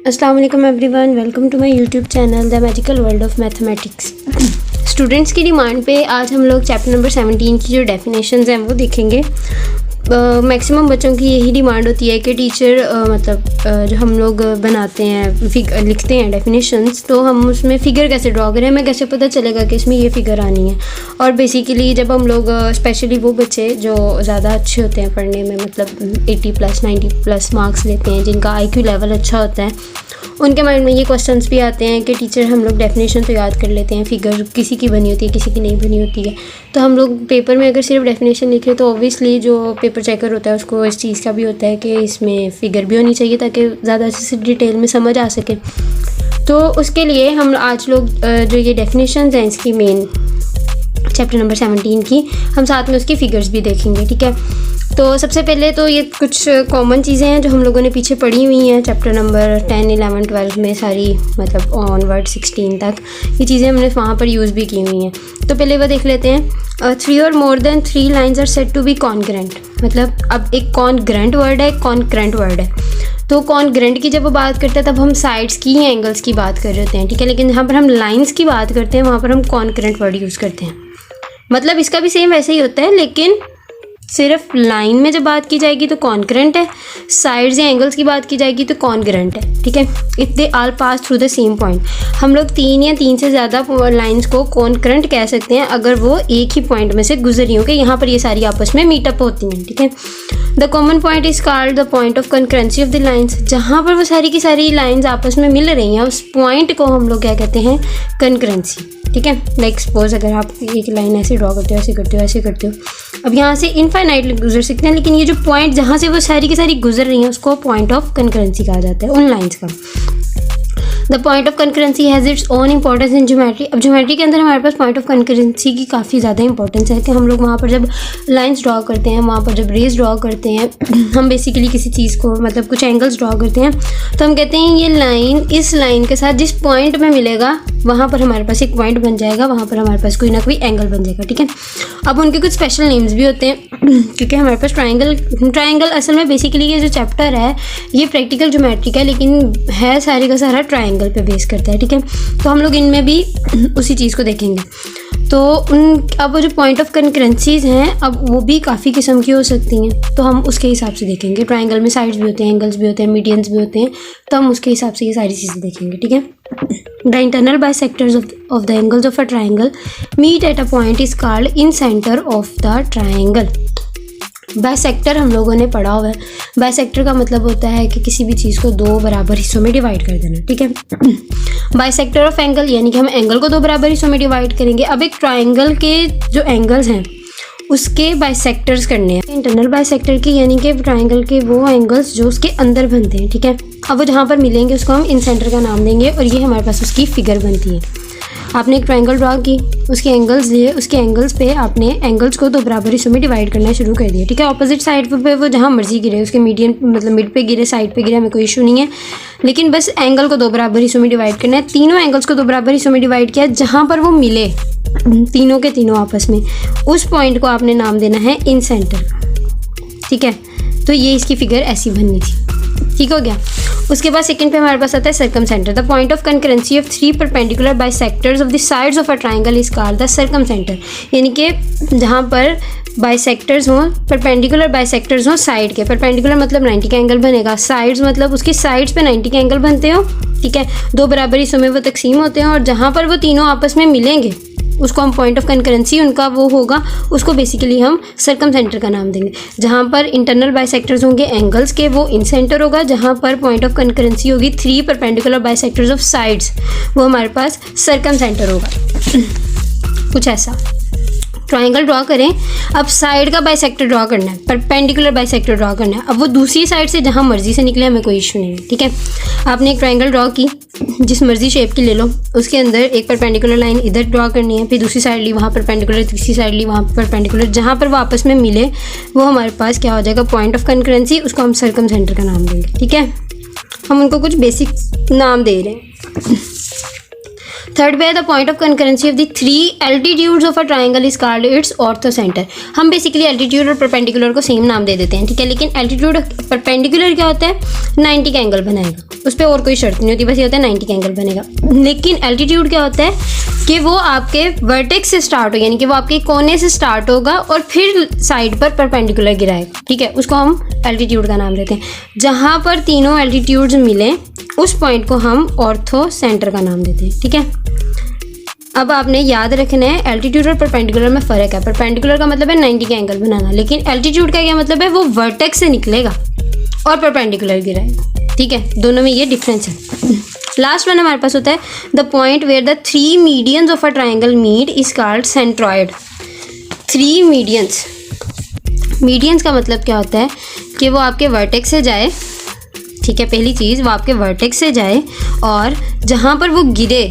अस्सलाम वालेकुम everyone, welcome to my YouTube channel the magical world of mathematics. Students की demand पे आज हम लोग चैप्टर नंबर 17 की जो डेफिनेशंस हैं वो देखेंगे। मैक्सिमम बच्चों की यही डिमांड होती है कि टीचर जो हम लोग बनाते हैं लिखते हैं डेफिनेशंस, तो हम उसमें फ़िगर कैसे ड्रॉ करें, हमें कैसे पता चलेगा कि इसमें ये फ़िगर आनी है। और बेसिकली जब हम लोग स्पेशली वो बच्चे जो ज़्यादा अच्छे होते हैं पढ़ने में, मतलब 80+ 90+ मार्क्स लेते हैं, जिनका IQ लेवल अच्छा होता है, उनके माइंड में ये क्वेश्चंस भी आते हैं कि टीचर हम लोग डेफिनेशन तो याद कर लेते हैं, फ़िगर किसी की बनी होती है किसी की नहीं बनी होती है। तो हम लोग पेपर में अगर सिर्फ डेफिनेशन लिखें तो ऑब्वियसली जो पेपर चेकर होता है उसको इस चीज़ का भी होता है कि इसमें फ़िगर भी होनी चाहिए ताकि ज़्यादा अच्छे से डिटेल में समझ आ सके। तो उसके लिए हम आज लोग जो ये डेफिनेशंस हैं इसकी मेन चैप्टर नंबर 17 की, हम साथ में उसकी फ़िगर्स भी देखेंगे, ठीक है। तो सबसे पहले तो ये कुछ कॉमन चीज़ें हैं जो हम लोगों ने पीछे पढ़ी हुई हैं चैप्टर नंबर 10, 11, 12 में सारी, मतलब ऑनवर्ड 16 तक ये चीज़ें हमने वहाँ पर यूज़ भी की हुई हैं। तो पहले वो देख लेते हैं। 3 और more than 3 lines are said to be concurrent. मतलब अब एक कॉन्ग्रेंट वर्ड है, एक कॉन्करेंट वर्ड है। तो कॉन्ग्रेंट की जब वो बात करते हैं तब हम साइड्स की या एंगल्स की बात कर रहे होते हैं, ठीक है। लेकिन जहाँ पर हम लाइन्स की बात करते हैं वहाँ पर हम कॉन्करेंट वर्ड यूज़ करते हैं। मतलब इसका भी सेम वैसे ही होता है, लेकिन सिर्फ लाइन में जब बात की जाएगी तो कॉन्करेंट है, साइड्स या एंगल्स की बात की जाएगी तो कॉन्ग्रेंट है, ठीक है। If they all pass through the same point, हम लोग 3 या 3 से ज़्यादा लाइंस को कॉन्करेंट कह सकते हैं अगर वो एक ही पॉइंट में से गुजर रही हो कि यहाँ पर ये सारी आपस में मीटअप होती हैं, ठीक है। The common point is called the point of concurrency of the lines. जहाँ पर वो सारी की सारी लाइन्स आपस में मिल रही हैं उस पॉइंट को हम लोग क्या कहते हैं, कंकरेंसी, ठीक है। लाइक सपोज अगर आप एक लाइन ऐसे ड्रॉ करते हो, ऐसे करते हो, ऐसे करते हो, अब यहाँ से इनफाइनाइटली गुजर सकते हैं, लेकिन ये जो पॉइंट जहाँ से वो सारी की सारी गुजर रही हैं उसको पॉइंट ऑफ कंकरेंसी कहा जाता है उन लाइन्स का। The point of concurrency has its own importance in geometry. अब ज्योमेट्री के अंदर हमारे पास पॉइंट ऑफ कंकरेंसी की काफ़ी ज़्यादा इंपॉर्टेंस है कि हम लोग वहाँ पर जब लाइंस ड्रॉ करते हैं, वहाँ पर जब रेज ड्रॉ करते हैं, हम बेसिकली किसी चीज़ को, मतलब कुछ एंगल्स ड्रॉ करते हैं, तो हम कहते हैं ये लाइन इस लाइन के साथ जिस पॉइंट में मिलेगा वहाँ पर हमारे पास एक पॉइंट बन जाएगा, वहाँ पर हमारे पास कोई ना कोई एंगल बन जाएगा, ठीक है। अब उनके कुछ स्पेशल नेम्स भी होते हैं क्योंकि हमारे पास ट्राइंगल असल में बेसिकली ये जो चैप्टर है ये प्रैक्टिकल ज्योमेट्री का है, लेकिन है सारे का सारा ट्राइंगल पे बेस करता है, ठीक है। तो हम लोग इनमें भी उसी चीज़ को देखेंगे। तो अब वो जो पॉइंट ऑफ कंकरेंसीज हैं अब वो भी काफ़ी किस्म की हो सकती हैं, तो हम उसके हिसाब से देखेंगे। ट्राइंगल में साइड्स भी होते हैं, एंगल्स भी होते हैं, मीडियंस भी होते हैं, तो हम उसके हिसाब से ये सारी चीज़ें देखेंगे, ठीक है। The internal bisectors of the angles of a triangle meet at a point is called incentre of the triangle. Bisector हम लोगों ने पढ़ा हुआ है। बाइसेक्टर का मतलब होता है कि किसी भी चीज़ को 2 बराबर हिस्सों में डिवाइड कर देना, ठीक है। बाइसेक्टर ऑफ एंगल यानी कि हम एंगल को 2 बराबर हिस्सों में डिवाइड करेंगे। अब एक ट्राइंगल के जो एंगल्स हैं उसके बाइसेक्टर्स करने हैं। इंटरनल बाइसेक्टर की यानी कि ट्राइंगल के वो एंगल्स जो उसके अंदर बनते हैं, ठीक है। अब वो जहाँ पर मिलेंगे उसको हम इन सेंटर का नाम देंगे और ये हमारे पास उसकी फिगर बनती है। आपने एक ट्राइंगल ड्रॉ की, उसके एंगल्स लिए, उसके एंगल्स पे आपने एंगल्स को 2 बराबर हिस्सों में डिवाइड करना शुरू कर दिया, ठीक है। ऑपोजिट साइड पे वो जहाँ मर्जी गिरे, उसके मीडियन मतलब मिड पे गिरे, साइड पे गिरे, हमें कोई इशू नहीं है, लेकिन बस एंगल को 2 बराबर हिस्सों में डिवाइड करना है। तीनों एंगल्स को 2 बराबर हिस्सों में डिवाइड किया, जहाँ पर वो मिले तीनों के तीनों आपस में, उस पॉइंट को आपने नाम देना है इन सेंटर का, ठीक है। तो ये इसकी फिगर ऐसी बननी थी, ठीक हो गया। उसके बाद सेकंड पे हमारे पास आता है circum centre. The point of concurrency of 3 perpendicular bisectors of the sides of a triangle is called the circum centre. यानी कि जहाँ पर बाइसेक्टर्स हों, परपेंडिकुलर बाइसेक्टर्स हों साइड के, परपेंडिकुलर मतलब 90 का एंगल बनेगा, साइड्स मतलब उसके साइड्स पे 90 के एंगल बनते हो, ठीक है। 2 बराबर हिस्सों में वो तकसीम होते हैं और जहाँ पर वो तीनों आपस में मिलेंगे उसको हम पॉइंट ऑफ कंकरेंसी उनका वो होगा, उसको बेसिकली हम सर्कम सेंटर का नाम देंगे। जहाँ पर इंटरनल बाइसेक्टर्स होंगे एंगल्स के वो इन सेंटर होगा, जहाँ पर पॉइंट ऑफ कंकरेंसी होगी 3 परपेंडिकुलर बाइसेक्टर्स ऑफ साइड्स वो हमारे पास सर्कम सेंटर होगा। कुछ ऐसा ट्राइंगल ड्रॉ करें, अब साइड का बाइसेक्टर ड्रॉ करना है, परपेंडिकुलर बाइसेक्टर ड्रॉ करना है। अब वो दूसरी साइड से जहाँ मर्जी से निकले हमें कोई इशू नहीं है, ठीक है। आपने एक ट्राइंगल ड्रॉ की, जिस मर्जी शेप की ले लो, उसके अंदर एक परपेंडिकुलर लाइन इधर ड्रॉ करनी है, फिर दूसरी साइड ली वहाँ परपेंडिकुलर, तीसरी साइड ली वहाँ परपेंडिकुलर, जहाँ पर वो आपस में मिले वो हमारे पास क्या हो जाएगा, पॉइंट ऑफ कंकरेंसी, उसको हम सर्कम सेंटर का नाम देंगे, ठीक है। हम उनको कुछ बेसिक नाम दे रहे हैं। थर्ड पे है the point of concurrency of the 3 altitudes of a triangle is called its ortho centre. हम बेसिकली एल्टीट्यूड और परपेंडिकुलर को सेम नाम दे देते हैं, ठीक है। लेकिन एल्टीट्यूड परपेंडिकुलर क्या होता है, 90 का एंगल बनाएगा, उस पर और कोई शर्त नहीं होती, बस ये होता है 90 का एंगल बनेगा। लेकिन एल्टीट्यूड क्या होता है कि वो आपके वर्टेक्स से स्टार्ट हो, यानी कि वो आपके कोने से स्टार्ट होगा और फिर साइड पर परपेंडिकुलर गिराएगा, ठीक है। उसको हम एल्टीट्यूड का नाम देते हैं। जहाँ पर तीनों एल्टीट्यूड्स मिले उस पॉइंट को हम ऑर्थो सेंटर का नाम देते हैं, ठीक है। अब आपने याद रखना है एल्टीट्यूड और परपेंडिकुलर में फ़र्क है। परपेंडिकुलर का मतलब है 90 का एंगल बनाना, लेकिन एल्टीट्यूड का क्या मतलब है, वो वर्टेक्स से निकलेगा और परपेंडिकुलर गिराएगा, ठीक है। दोनों में ये डिफरेंस है। लास्ट वन हमारे पास होता है the point where the 3 medians of a triangle meet is called centroid. 3 medians, medians का मतलब क्या होता है कि वो आपके वर्टेक्स से जाए, ठीक है। पहली चीज़, वो आपके वर्टेक्स से जाए और जहाँ पर वो गिरे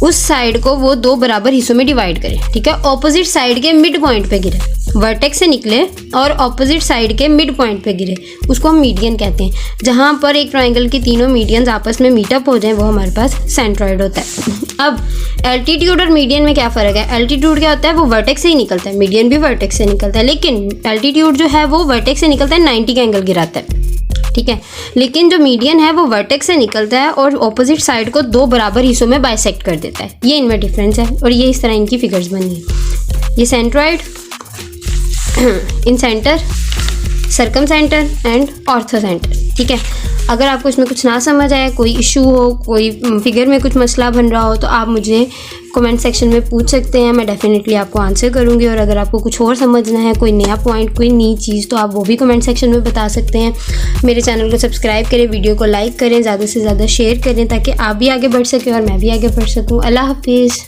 उस साइड को वो 2 बराबर हिस्सों में डिवाइड करे, ठीक है। ऑपोजिट साइड के मिड पॉइंट पे गिरे, वर्टेक्स से निकले और ऑपोजिट साइड के मिड पॉइंट पे गिरे, उसको हम मीडियन कहते हैं। जहाँ पर एक ट्राइंगल की तीनों मीडियंस आपस में मीटअप हो जाए वो हमारे पास सेंट्रॉयड होता है। अब एल्टीट्यूड और मीडियन में क्या फ़र्क है, एल्टीट्यूड क्या होता है, वो वर्टेक्स से ही निकलता है, मीडियन भी वर्टेक्स से निकलता है। लेकिन एल्टीट्यूड जो है वो वर्टेक्स से निकलता है, 90 का एंगल गिराता है, ठीक है। लेकिन जो मीडियन है वो वर्टेक्स से निकलता है और ऑपोजिट साइड को 2 बराबर हिस्सों में बाइसेक्ट कर देता है। ये इनमें डिफरेंस है और ये इस तरह इनकी फिगर्स बनी है। ये centroid, in centre, circum centre and ortho centre, ठीक है। अगर आपको इसमें कुछ ना समझ आए, कोई इशू हो, कोई फिगर में कुछ मसला बन रहा हो, तो आप मुझे कमेंट सेक्शन में पूछ सकते हैं, मैं डेफिनेटली आपको आंसर करूँगी। और अगर आपको कुछ और समझना है, कोई नया पॉइंट, कोई नई चीज़, तो आप वो भी कमेंट सेक्शन में बता सकते हैं। मेरे चैनल को सब्सक्राइब करें, वीडियो को लाइक करें, ज़्यादा से ज़्यादा शेयर करें ताकि आप भी आगे बढ़ सकें और मैं भी आगे बढ़ सकूँ। अल्लाह हाफिज़।